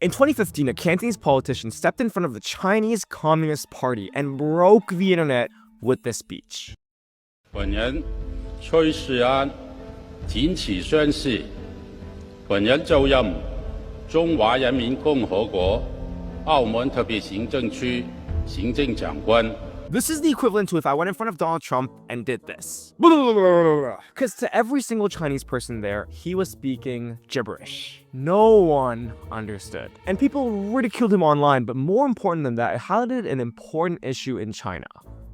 In 2015, a Cantonese politician stepped in front of the Chinese Communist Party and broke the internet with this speech. 本人崔世安谨此宣誓，本人就任中华人民共和国澳门特别行政区行政长官。 This is the equivalent to if I went in front of Donald Trump and did this. Because to every single Chinese person there, he was speaking gibberish. No one understood. And people ridiculed him online, but more important than that, it highlighted an important issue in China.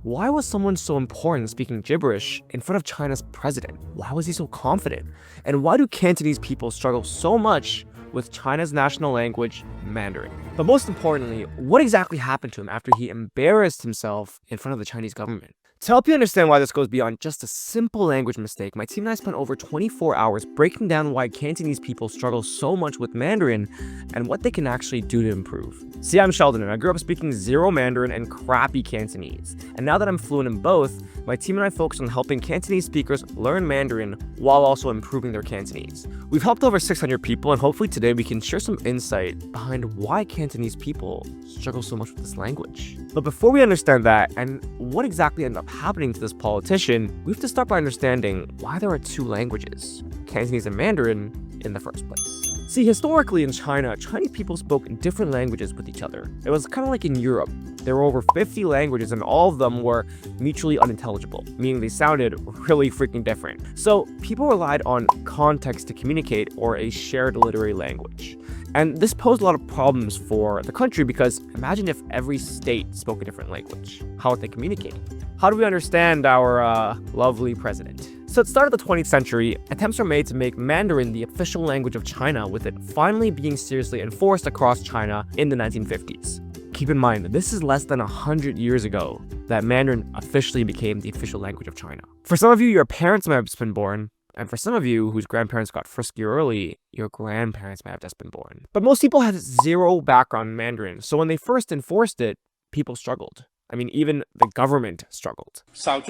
Why was someone so important speaking gibberish in front of China's president? Why was he so confident? And why do Cantonese people struggle so much with China's national language, Mandarin? But most importantly, what exactly happened to him after he embarrassed himself in front of the Chinese government? To help you understand why this goes beyond just a simple language mistake, my team and I spent over 24 hours breaking down why Cantonese people struggle so much with Mandarin and what they can actually do to improve. See, I'm Sheldon and I grew up speaking zero Mandarin and crappy Cantonese. And now that I'm fluent in both, my team and I focus on helping Cantonese speakers learn Mandarin while also improving their Cantonese. We've helped over 600 people, and hopefully today we can share some insight behind why Cantonese people struggle so much with this language. But before we understand that and what exactly ended up happening to this politician, we have to start by understanding why there are two languages, Cantonese and Mandarin, in the first place. See, historically in China, Chinese people spoke different languages with each other. It was kind of like in Europe. There were over 50 languages and all of them were mutually unintelligible, meaning they sounded really freaking different. So people relied on context to communicate or a shared literary language. And this posed a lot of problems for the country because imagine if every state spoke a different language. How would they communicate? How do we understand our lovely president? So at the start of the 20th century, attempts were made to make Mandarin the official language of China, with it finally being seriously enforced across China in the 1950s. Keep in mind, this is less than 100 years ago that Mandarin officially became the official language of China. For some of you, your parents might have just been born, and for some of you whose grandparents got frisky early, your grandparents might have just been born. But most people had zero background in Mandarin, so when they first enforced it, people struggled. I mean, even the government struggled. Take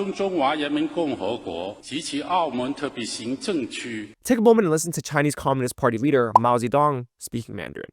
a moment and listen to Chinese Communist Party leader Mao Zedong speaking Mandarin.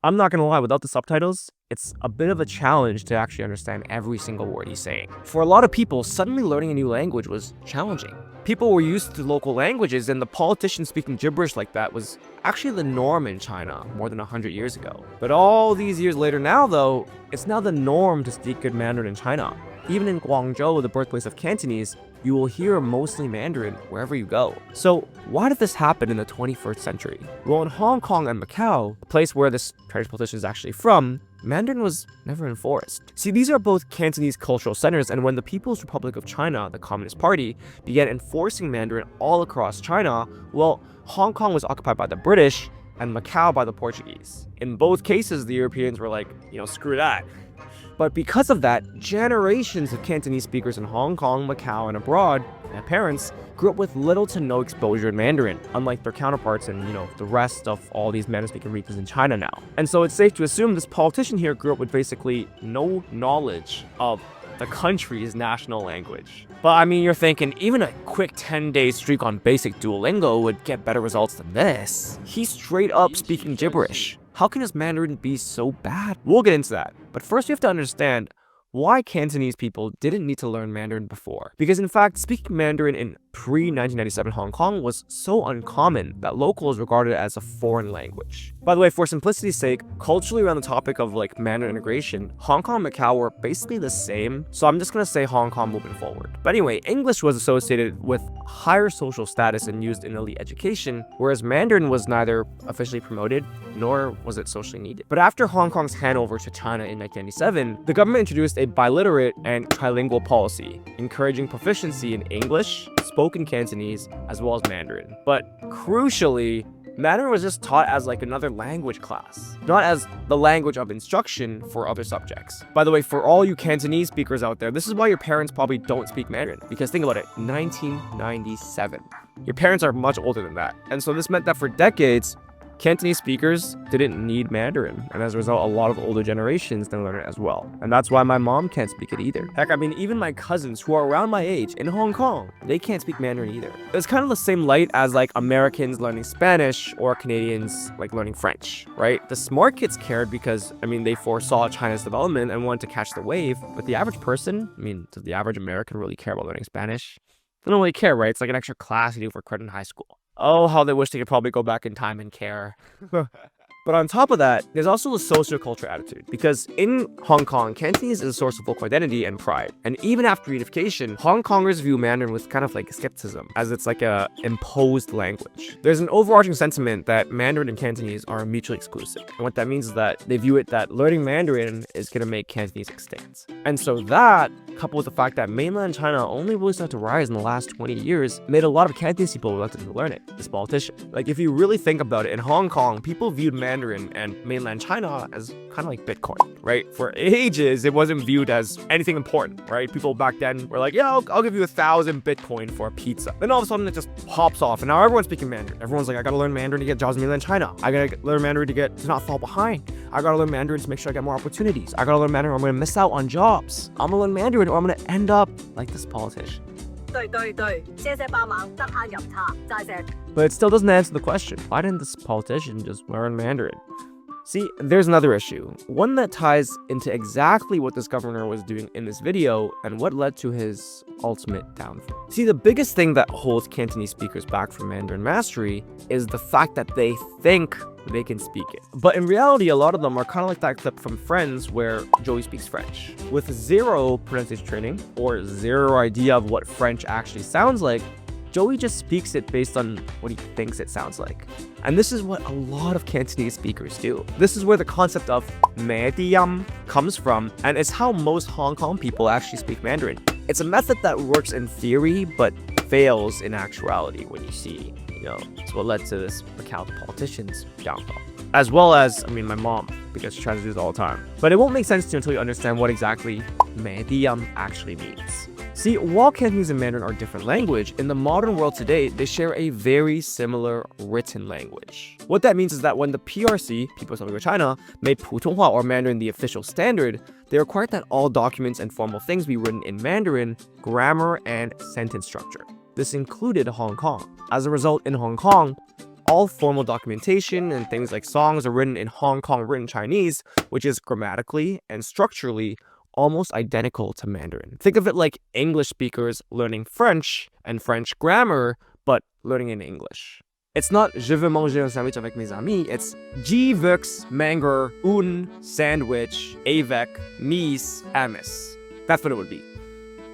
I'm not gonna lie, without the subtitles, it's a bit of a challenge to actually understand every single word he's saying. For a lot of people, suddenly learning a new language was challenging. People were used to local languages, and the politician speaking gibberish like that was actually the norm in China more than 100 years ago. But all these years later now, though, it's now the norm to speak good Mandarin in China. Even in Guangzhou, the birthplace of Cantonese, you will hear mostly Mandarin wherever you go. So why did this happen in the 21st century? Well, in Hong Kong and Macau, the place where this Chinese politician is actually from, Mandarin was never enforced. See, these are both Cantonese cultural centers, and when the People's Republic of China, the Communist Party, began enforcing Mandarin all across China, well, Hong Kong was occupied by the British and Macau by the Portuguese. In both cases, the Europeans were like, screw that. But because of that, generations of Cantonese speakers in Hong Kong, Macau, and abroad, their parents, grew up with little to no exposure in Mandarin, unlike their counterparts in, the rest of all these Mandarin-speaking regions in China now. And so it's safe to assume this politician here grew up with basically no knowledge of the country's national language. But I mean, you're thinking, even a quick 10-day streak on basic Duolingo would get better results than this. He's straight up speaking gibberish. How can his Mandarin be so bad? We'll get into that. But first, we have to understand why Cantonese people didn't need to learn Mandarin before. Because in fact, speaking Mandarin in pre-1997 Hong Kong was so uncommon that locals regarded it as a foreign language. By the way, for simplicity's sake, culturally around the topic of Mandarin integration, Hong Kong and Macau were basically the same, so I'm just gonna say Hong Kong moving forward. But anyway, English was associated with higher social status and used in elite education, whereas Mandarin was neither officially promoted nor was it socially needed. But after Hong Kong's handover to China in 1997, the government introduced a biliterate and trilingual policy, encouraging proficiency in English, spoken Cantonese, as well as Mandarin. But crucially, Mandarin was just taught as another language class, not as the language of instruction for other subjects. By the way, for all you Cantonese speakers out there, this is why your parents probably don't speak Mandarin, because think about it, 1997. Your parents are much older than that. And so this meant that for decades, Cantonese speakers didn't need Mandarin, and as a result, a lot of older generations didn't learn it as well. And that's why my mom can't speak it either. Heck, I mean, even my cousins who are around my age in Hong Kong, they can't speak Mandarin either. It's kind of the same light as like Americans learning Spanish or Canadians like learning French, right? The smart kids cared because, I mean, they foresaw China's development and wanted to catch the wave. But the average person, I mean, does the average American really care about learning Spanish? They don't really care, right? It's like an extra class you do for credit in high school. Oh, how they wish they could probably go back in time and care. But on top of that, there's also a socio-cultural attitude, because in Hong Kong, Cantonese is a source of local identity and pride. And even after unification, Hong Kongers view Mandarin with kind of like skepticism, as it's like a imposed language. There's an overarching sentiment that Mandarin and Cantonese are mutually exclusive. And what that means is that they view it that learning Mandarin is going to make Cantonese extinct. And so that, coupled with the fact that mainland China only really started to rise in the last 20 years, made a lot of Cantonese people reluctant to learn it. This politician. Like, if you really think about it, in Hong Kong, people viewed Mandarin and mainland China as kind of like Bitcoin, right? For ages, it wasn't viewed as anything important, right? People back then were like, yeah, I'll give you 1,000 Bitcoin for a pizza. Then all of a sudden, it just pops off, and now everyone's speaking Mandarin. Everyone's like, I gotta learn Mandarin to get jobs in mainland China. I gotta learn Mandarin to not fall behind. I gotta learn Mandarin to make sure I get more opportunities. I gotta learn Mandarin or I'm gonna miss out on jobs. I'm gonna learn Mandarin or I'm gonna end up like this politician. But it still doesn't answer the question. Why didn't this politician just learn Mandarin? See, there's another issue. One that ties into exactly what this governor was doing in this video and what led to his ultimate downfall. See, the biggest thing that holds Cantonese speakers back from Mandarin mastery is the fact that they think they can speak it. But in reality, a lot of them are kind of like that clip from Friends where Joey speaks French. With zero pronunciation training or zero idea of what French actually sounds like, Joey just speaks it based on what he thinks it sounds like. And this is what a lot of Cantonese speakers do. This is where the concept of medium comes from, and it's how most Hong Kong people actually speak Mandarin. It's a method that works in theory, but fails in actuality when you see, it's what led to this Macau politician's downfall. As well as, I mean, my mom, because she tries to do this all the time. But it won't make sense to you until you understand what exactly medium actually means. See, while Cantonese and Mandarin are different language, in the modern world today, they share a very similar written language. What that means is that when the PRC, People's Republic of China, made Putonghua or Mandarin the official standard, they required that all documents and formal things be written in Mandarin, grammar, and sentence structure. This included Hong Kong. As a result, in Hong Kong, all formal documentation and things like songs are written in Hong Kong written Chinese, which is grammatically and structurally almost identical to Mandarin. Think of it like English speakers learning French and French grammar, but learning in English. It's not je veux manger un sandwich avec mes amis, it's je veux manger un sandwich avec mes amis. That's what it would be.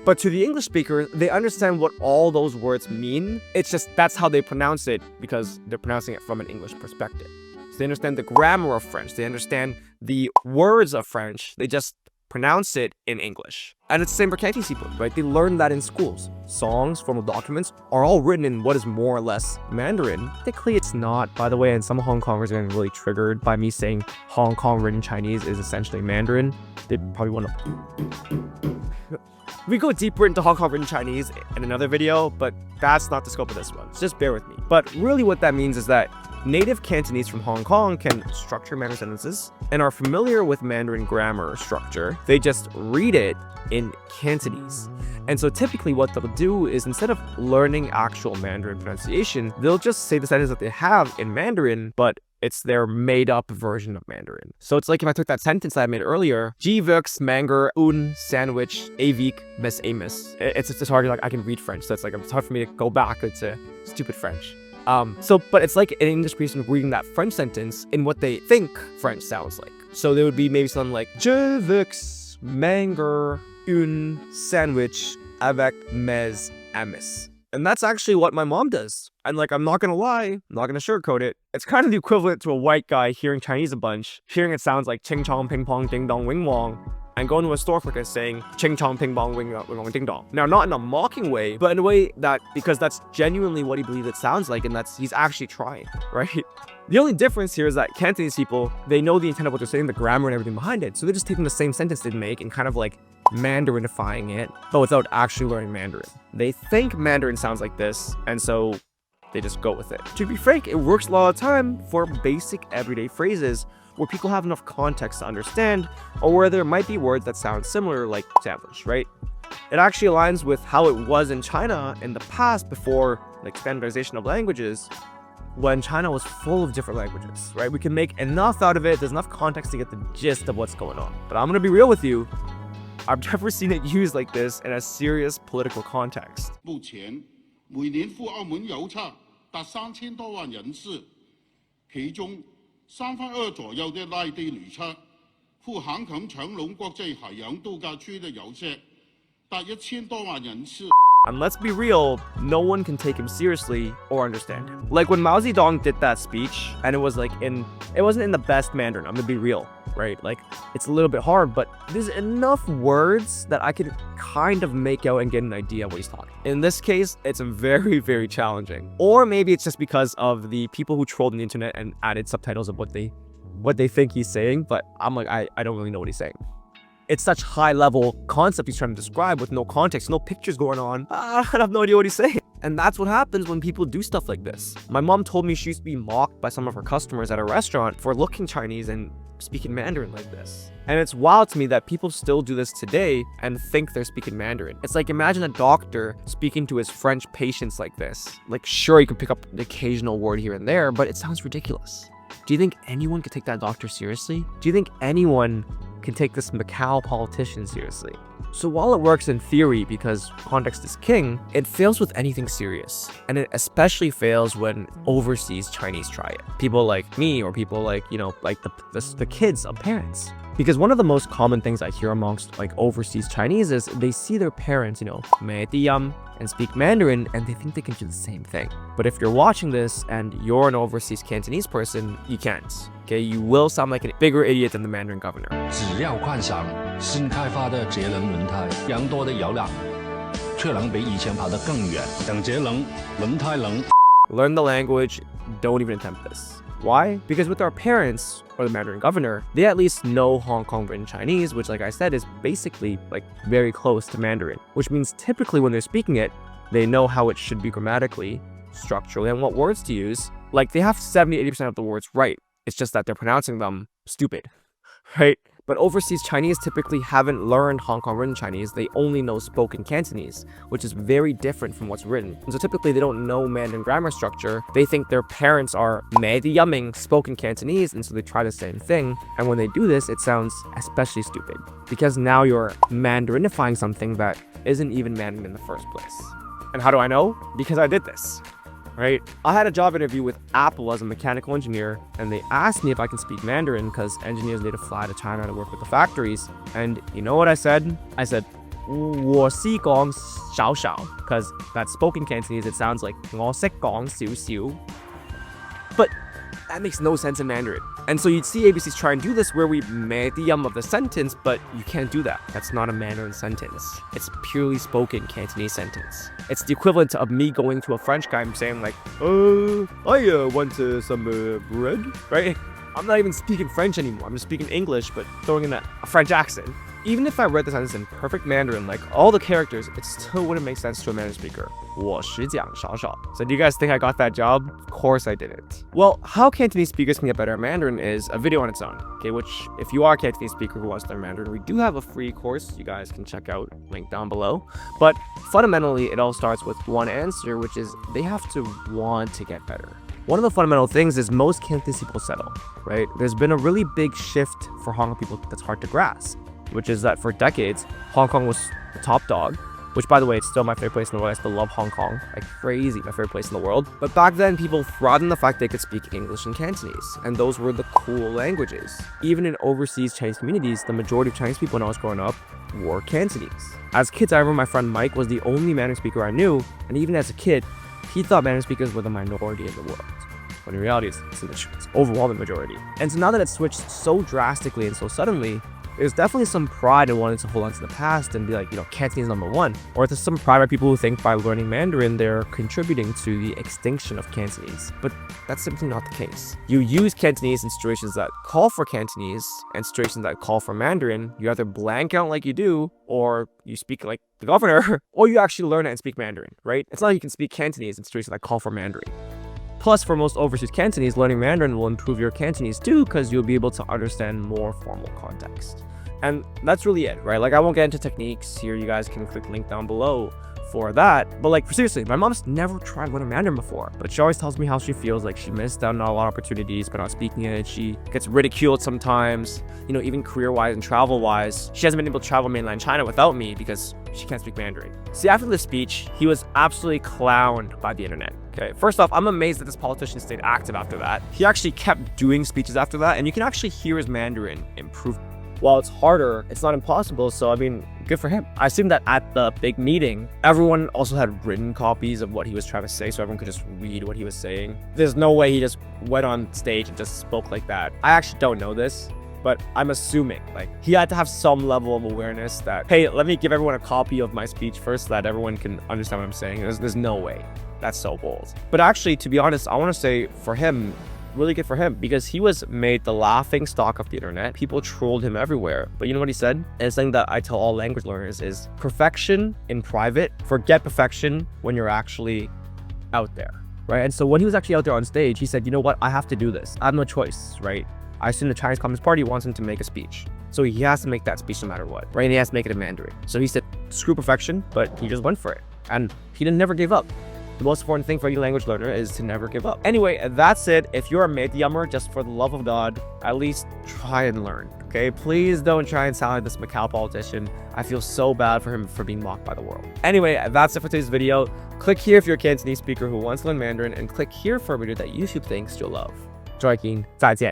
But to the English speaker, they understand what all those words mean. It's just that's how they pronounce it because they're pronouncing it from an English perspective. So they understand the grammar of French, they understand the words of French, they just pronounce it in English. And it's the same for Cantonese people, right? They learn that in schools. Songs, formal documents are all written in what is more or less Mandarin. Technically, it's not, by the way, and some Hong Kongers are getting really triggered by me saying Hong Kong written Chinese is essentially Mandarin. They probably want to... We go deeper into Hong Kong written Chinese in another video, but that's not the scope of this one. So just bear with me. But really what that means is that native Cantonese from Hong Kong can structure Mandarin sentences and are familiar with Mandarin grammar structure. They just read it in Cantonese. And so typically what they'll do is instead of learning actual Mandarin pronunciation, they'll just say the sentence that they have in Mandarin, but it's their made-up version of Mandarin. So it's like if I took that sentence that I made earlier, je veux manger un sandwich avec mes amis. It's hard, like I can read French, so it's hard for me to go back to stupid French. But it's like an English person reading that French sentence in what they think French sounds like. So there would be maybe something like, je veux manger un sandwich avec mes amis. And that's actually what my mom does. And like, I'm not gonna lie, I'm not gonna sugarcoat it. It's kind of the equivalent to a white guy hearing Chinese a bunch, hearing it sounds like ching chong, ping pong, ding dong, wing wong, and going to a store clerk and saying ching chong, ping pong, wing wong, ding dong. Now, not in a mocking way, but in a way that, because that's genuinely what he believes it sounds like, and he's actually trying, right? The only difference here is that Cantonese people, they know the intent of what they're saying, the grammar and everything behind it, so they're just taking the same sentence they'd make and kind of like Mandarinifying it, but without actually learning Mandarin. They think Mandarin sounds like this, and so they just go with it. To be frank, it works a lot of the time for basic everyday phrases where people have enough context to understand, or where there might be words that sound similar, like sandwich, right? It actually aligns with how it was in China in the past before like standardization of languages, when China was full of different languages, right? We can make enough out of it, there's enough context to get the gist of what's going on. But I'm gonna be real with you, I've never seen it used like this in a serious political context. 目前每年赴澳門遊客達3000多萬人次，其中2/3左右的內地旅客赴香港長隆國際海洋度假區的遊客達1000多萬人次。 And let's be real, no one can take him seriously or understand him. Like when Mao Zedong did that speech, and it wasn't in the best Mandarin, I'm gonna be real, right? Like, it's a little bit hard, but there's enough words that I could kind of make out and get an idea of what he's talking. In this case, it's very, very challenging. Or maybe it's just because of the people who trolled on the internet and added subtitles of what they think he's saying, but I'm like, I don't really know what he's saying. It's such high-level concept he's trying to describe with no context, no pictures going on. I have no idea what he's saying. And that's what happens when people do stuff like this. My mom told me she used to be mocked by some of her customers at a restaurant for looking Chinese and speaking Mandarin like this. And it's wild to me that people still do this today and think they're speaking Mandarin. It's like, imagine a doctor speaking to his French patients like this. Like, sure, you can pick up the occasional word here and there, but it sounds ridiculous. Do you think anyone could take that doctor seriously? Do you think anyone can take this Macau politician seriously? So while it works in theory because context is king, it fails with anything serious. And it especially fails when overseas Chinese try it. People like me, or people like, like the kids of parents. Because one of the most common things I hear amongst like overseas Chinese is they see their parents, and speak Mandarin, and they think they can do the same thing. But if you're watching this and you're an overseas Cantonese person, you can't. Okay, you will sound like a bigger idiot than the Mandarin governor. 只要觀賞新開發的節能輪胎，更多的油量，卻能比以前跑得更遠。等節能，輪胎能。 Learn the language, don't even attempt this. Why? Because with our parents, or the Mandarin governor, they at least know Hong Kong written Chinese, which like I said is basically like very close to Mandarin, which means typically when they're speaking it, they know how it should be grammatically, structurally, and what words to use. Like they have 70-80% of the words right. It's just that they're pronouncing them stupid, right? But overseas Chinese typically haven't learned Hong Kong written Chinese. They only know spoken Cantonese, which is very different from what's written. And so typically they don't know Mandarin grammar structure. They think their parents are mediyaming spoken Cantonese, and so they try the same thing. And when they do this, it sounds especially stupid because now you're Mandarinifying something that isn't even Mandarin in the first place. And how do I know? Because I did this. Right? I had a job interview with Apple as a mechanical engineer, and they asked me if I can speak Mandarin because engineers need to fly to China to work with the factories. And you know what I said? I said, 我識講少少, because that's spoken Cantonese, it sounds like 我識講少少. But that makes no sense in Mandarin. And so you'd see ABCs try and do this where we medium of the sentence, but you can't do that. That's not a Mandarin sentence. It's purely spoken Cantonese sentence. It's the equivalent of me going to a French guy and saying like, I want some bread, right? I'm not even speaking French anymore. I'm just speaking English, but throwing in a French accent. Even if I read the sentence in perfect Mandarin, like all the characters, it still wouldn't make sense to a Mandarin speaker. 我识讲少少. So do you guys think I got that job? Of course I didn't. Well, how Cantonese speakers can get better at Mandarin is a video on its own. Okay, which if you are a Cantonese speaker who wants to learn Mandarin, we do have a free course you guys can check out, link down below. But fundamentally, it all starts with one answer, which is they have to want to get better. One of the fundamental things is most Cantonese people settle, right? There's been a really big shift for Hong Kong people that's hard to grasp, which is that for decades, Hong Kong was the top dog, which by the way, it's still my favorite place in the world. I still love Hong Kong, like crazy, my favorite place in the world. But back then, people thrived on the fact they could speak English and Cantonese, and those were the cool languages. Even in overseas Chinese communities, the majority of Chinese people when I was growing up were Cantonese. As kids, I remember my friend Mike was the only Mandarin speaker I knew, and even as a kid, he thought Mandarin speakers were the minority in the world. When in reality, it's overwhelming majority. And so now that it's switched so drastically and so suddenly, there's definitely some pride in wanting to hold on to the past and be like, Cantonese is #1. Or there's some pride by people who think by learning Mandarin, they're contributing to the extinction of Cantonese. But that's simply not the case. You use Cantonese in situations that call for Cantonese and situations that call for Mandarin. You either blank out like you do, or you speak like the governor, or you actually learn it and speak Mandarin, right? It's not like you can speak Cantonese and situations that call for Mandarin. Plus, for most overseas Cantonese, learning Mandarin will improve your Cantonese too, because you'll be able to understand more formal context. And that's really it, right? Like, I won't get into techniques here. You guys can click link down below for that. But like, seriously, my mom's never tried learning Mandarin before, but she always tells me how she feels like she missed out on a lot of opportunities by not speaking it. She gets ridiculed sometimes, you know, even career-wise and travel-wise. She hasn't been able to travel mainland China without me because she can't speak Mandarin. See, after this speech, he was absolutely clowned by the internet. Okay, first off, I'm amazed that this politician stayed active after that. He actually kept doing speeches after that, and you can actually hear his Mandarin improve. While it's harder, it's not impossible, so I mean, good for him. I assume that at the big meeting, everyone also had written copies of what he was trying to say, so everyone could just read what he was saying. There's no way he just went on stage and just spoke like that. I actually don't know this, but I'm assuming like he had to have some level of awareness that, hey, let me give everyone a copy of my speech first so that everyone can understand what I'm saying. There's no way. That's so bold. But actually, to be honest, I want to say for him, really good for him, because he was made the laughing stock of the internet. People trolled him everywhere. But you know what he said? And something that I tell all language learners is perfection in private, forget perfection when you're actually out there, right? And so when he was actually out there on stage, he said, you know what? I have to do this. I have no choice, right? I assume the Chinese Communist Party wants him to make a speech. So he has to make that speech no matter what, right? And he has to make it in Mandarin. So he said, screw perfection, but he just went for it. And he never gave up. The most important thing for any language learner is to never give up. Anyway, that's it. If you're a Medyummer, just for the love of God, at least try and learn, okay? Please don't try and sound like this Macau politician. I feel so bad for him for being mocked by the world. Anyway, that's it for today's video. Click here if you're a Cantonese speaker who wants to learn Mandarin, and click here for a video that YouTube thinks you'll love. 再见。